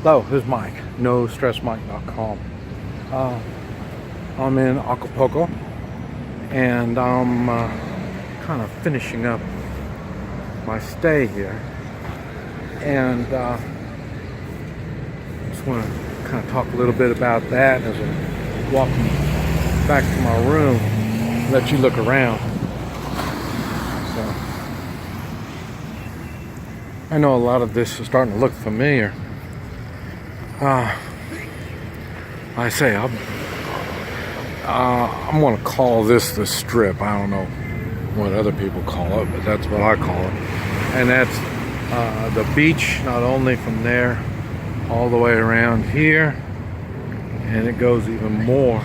Hello, this is Mike, NoStressMike.com. I'm in Acapulco, and I'm kind of finishing up my stay here, and just want to kind of talk a little bit about that as I'm walking back to my room, let you look around. So I know a lot of this is starting to look familiar. I say I'm going to call this the Strip. I don't know what other people call it, but that's what I call it. And that's the beach, not only from there all the way around here, and it goes even more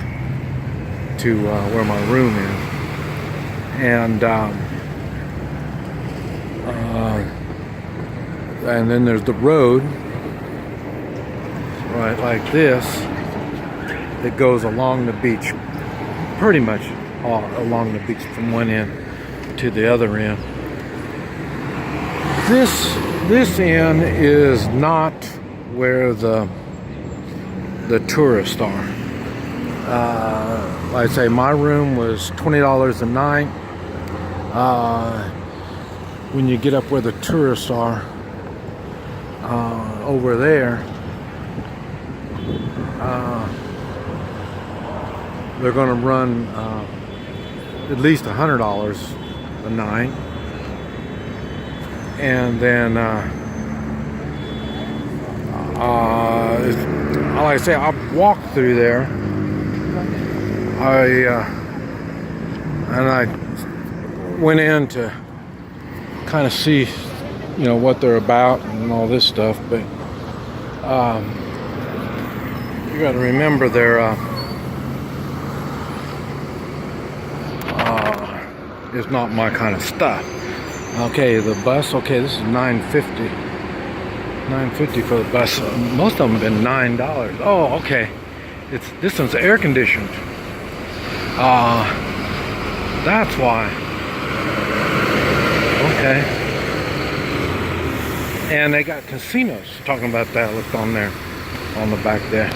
to where my room is. And then there's the road, right, like this, that goes along the beach, pretty much all along the beach from one end to the other end. This end is not where the tourists are. Like I say, my room was $20 a night. When you get up where the tourists are, over there, they're going to run at least $100 a night, and then like I say, I walked through there. I went in to kind of see, you know, what they're about and all this stuff, but you got to remember they're it's not my kind of stuff. Okay, the bus. Okay, this is $9.50. $9.50 for the bus. Most of them have been $9. Oh, okay. This one's air conditioned. That's why. Okay. And they got casinos. Talking about that, look on there, on the back there,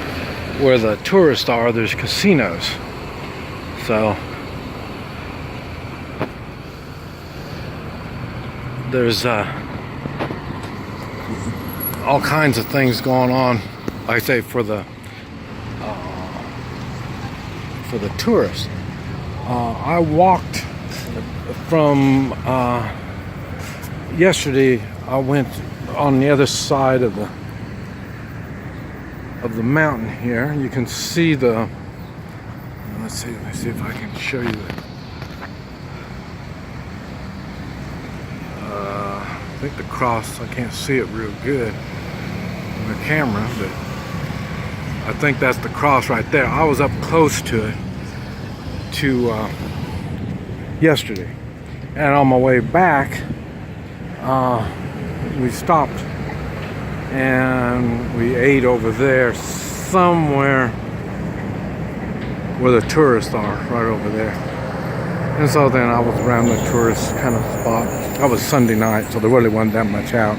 where the tourists are. There's casinos. So there's all kinds of things going on. Like I say, for the tourists. I walked from yesterday. I went on the other side of the mountain here. You can see the. Let's see if I can show you the. I think the cross. I can't see it real good on the camera, but I think that's the cross right there. I was up close to it yesterday, and on my way back, we stopped and we ate over there somewhere where the tourists are, right over there. And so then I was around the tourist kind of spot. That was Sunday night, so there really wasn't that much out.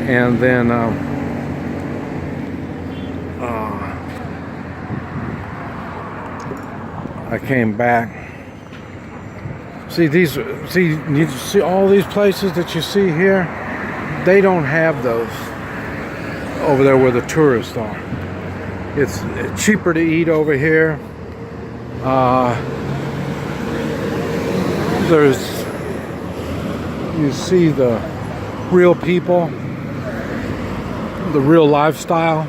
And then I came back. You see all these places that you see here? They don't have those over there where the tourists are. It's cheaper to eat over here. You see the real people, the real lifestyle,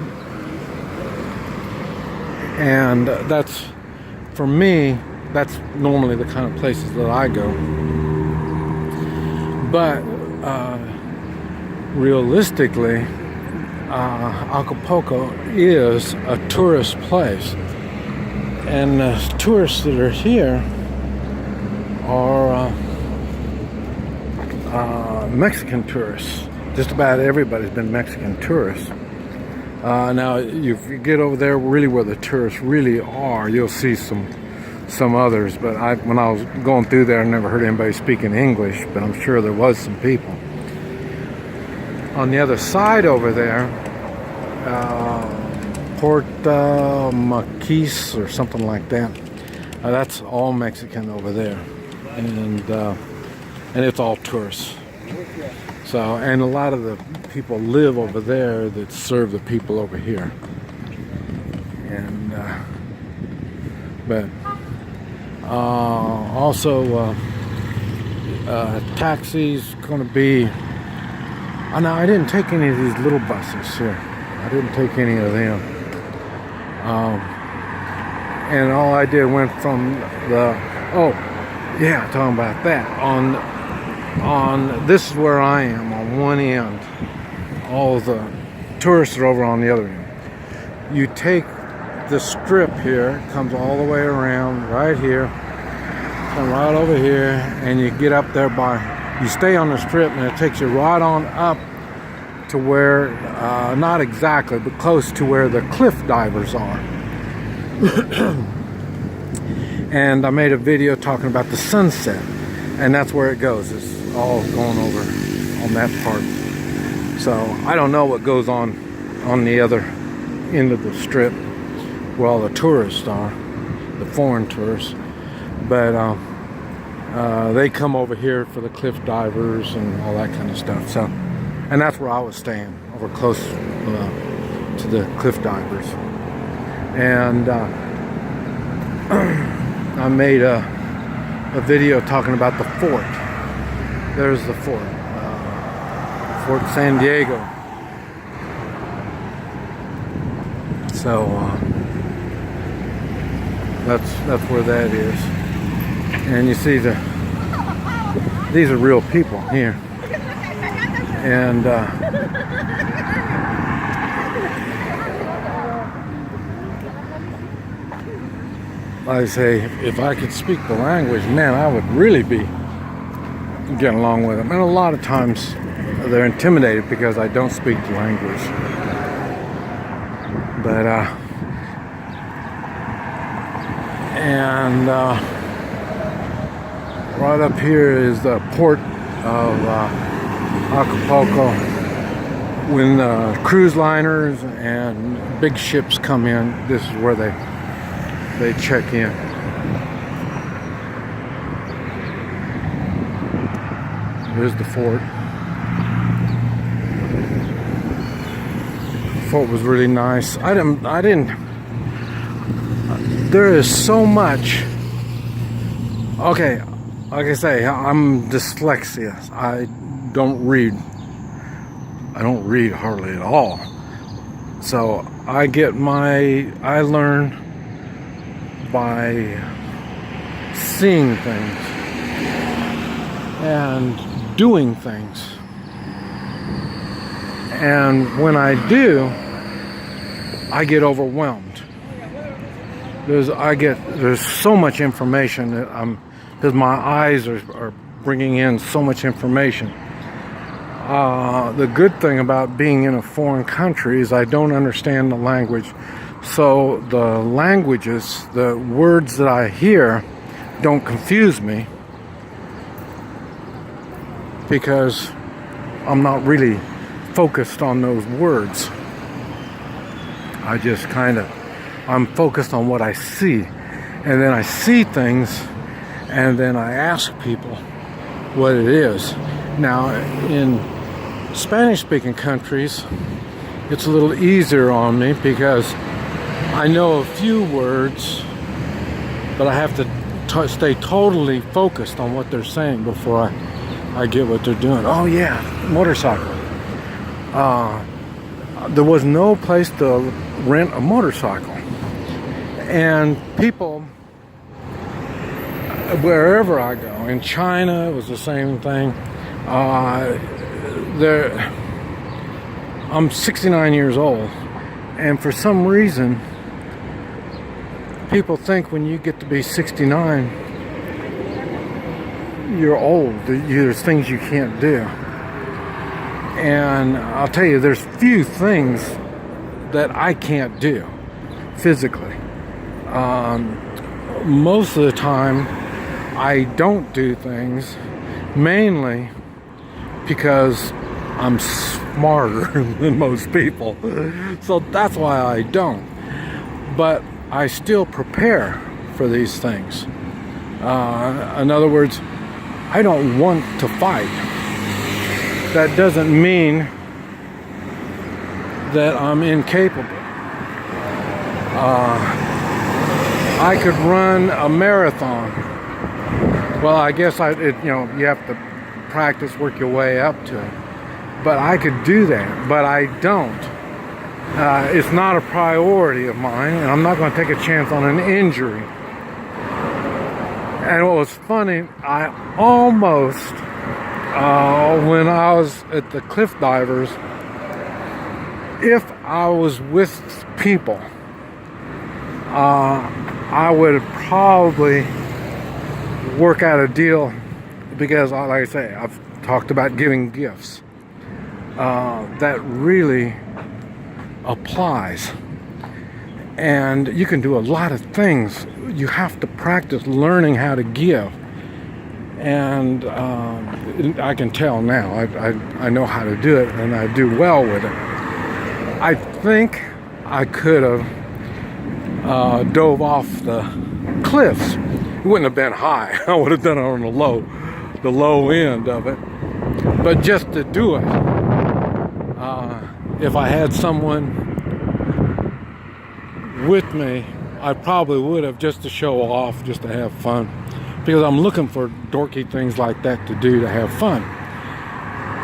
and that's, for me, that's normally the kind of places that I go. But realistically, Acapulco is a tourist place, and the tourists that are here are Mexican tourists. Just about everybody's been Mexican tourists. Now, if you get over there, really where the tourists really are, you'll see some others. But when I was going through there, I never heard anybody speaking English, but I'm sure there was some people. On the other side over there, Port Maquis or something like that. That's all Mexican over there, and it's all tourists. So, and a lot of the people live over there that serve the people over here. And but also taxis going to be. Oh, no, I didn't take any of these little buses here. I didn't take any of them. And all I did went from the, oh, yeah, talking about that. On this is where I am, on one end. All the tourists are over on the other end. You take the strip here, it comes all the way around right here, come right over here, and you get up there you stay on the strip, and it takes you right on up to where, not exactly, but close to where the cliff divers are. And I made a video talking about the sunset, and that's where it goes. It's all going over on that part. So I don't know what goes on the other end of the strip where all the tourists are, the foreign tourists. But they come over here for the cliff divers and all that kind of stuff. So, and that's where I was staying, over close to the cliff divers. And I made a video talking about the fort. There's the fort, Fort San Diego. So that's where that is. And you see these are real people here. And I say, if I could speak the language, man, I would really be getting along with them. And a lot of times they're intimidated because I don't speak the language. But right up here is the port of Acapulco. When cruise liners and big ships come in, this is where they check in. Here's the fort. The fort was really nice. I didn't. There is so much. Okay, like I say, I'm dyslexia. I don't read hardly at all. So I learn by seeing things and doing things. And when I do, I get overwhelmed. There's so much information that because my eyes are bringing in so much information. The good thing about being in a foreign country is I don't understand the language. So the languages, the words that I hear don't confuse me because I'm not really focused on those words. I'm focused on what I see. And then I see things and then I ask people what it is. Now, in Spanish-speaking countries, it's a little easier on me because I know a few words, but I have to stay totally focused on what they're saying before I get what they're doing. Oh yeah, motorcycle. There was no place to rent a motorcycle. And people, wherever I go, in China it was the same thing. I'm 69 years old, and for some reason people think when you get to be 69 you're old. There's things you can't do. And I'll tell you, there's few things that I can't do physically. Most of the time I don't do things mainly because I'm smarter than most people. So that's why I don't. But I still prepare for these things. In other words, I don't want to fight. That doesn't mean that I'm incapable. I could run a marathon. Well, I guess you have to practice, work your way up to it. But I could do that, but I don't. It's not a priority of mine, and I'm not going to take a chance on an injury. And what was funny, I almost, when I was at the cliff divers, if I was with people, I would probably work out a deal, because like I say, I've talked about giving gifts. That really applies. And you can do a lot of things. You have to practice learning how to give. And I can tell now. I know how to do it, and I do well with it. I think I could have dove off the cliffs. It wouldn't have been high. I would have done it on the low end of it. But just to do it, if I had someone with me, I probably would have, just to show off, just to have fun, because I'm looking for dorky things like that to do, to have fun.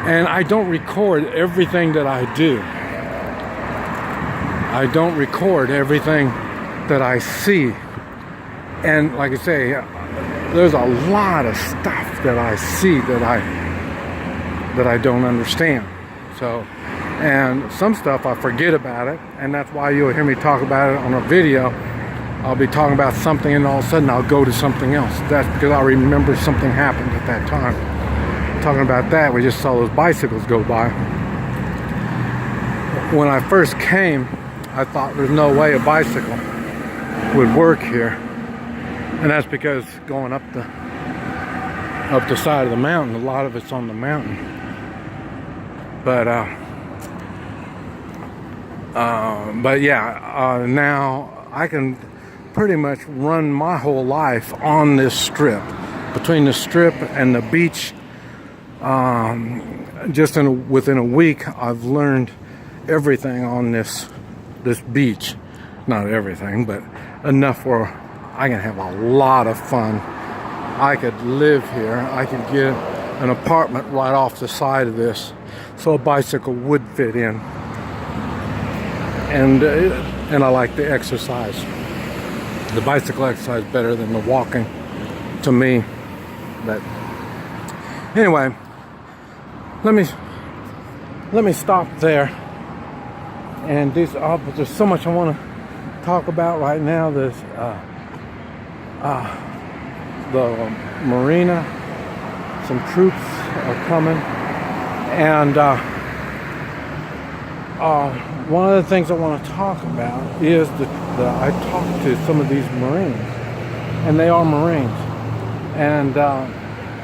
And I don't record everything that I do. I don't record everything that I see. And like I say, there's a lot of stuff that I see that I don't understand. So, and some stuff I forget about it, and that's why you'll hear me talk about it on a video. I'll be talking about something, and all of a sudden I'll go to something else. That's because I remember something happened at that time. Talking about that, we just saw those bicycles go by. When I first came, I thought there's no way a bicycle would work here, and that's because going up the side of the mountain, a lot of it's on the mountain. But yeah, now I can pretty much run my whole life on this strip, between the strip and the beach. Just within a week, I've learned everything on this beach. Not everything, but enough where I can have a lot of fun. I could live here. I could get an apartment right off the side of this, so a bicycle would fit in. And I like the exercise. The bicycle exercise better than the walking, to me. But anyway, let me stop there. And there's so much I want to talk about right now. There's the marina. Some troops are coming, and one of the things I want to talk about is I talked to some of these Marines, and they are Marines, and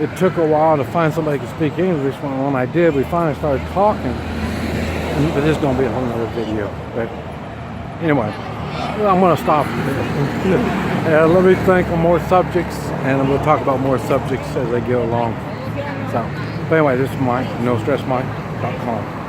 it took a while to find somebody who could speak English. When I did, we finally started talking. But this is going to be a whole other video. But anyway, I'm going to stop. Let me think on more subjects, and we'll talk about more subjects as I go along. So, but anyway, this is Mike, NoStressMike.com.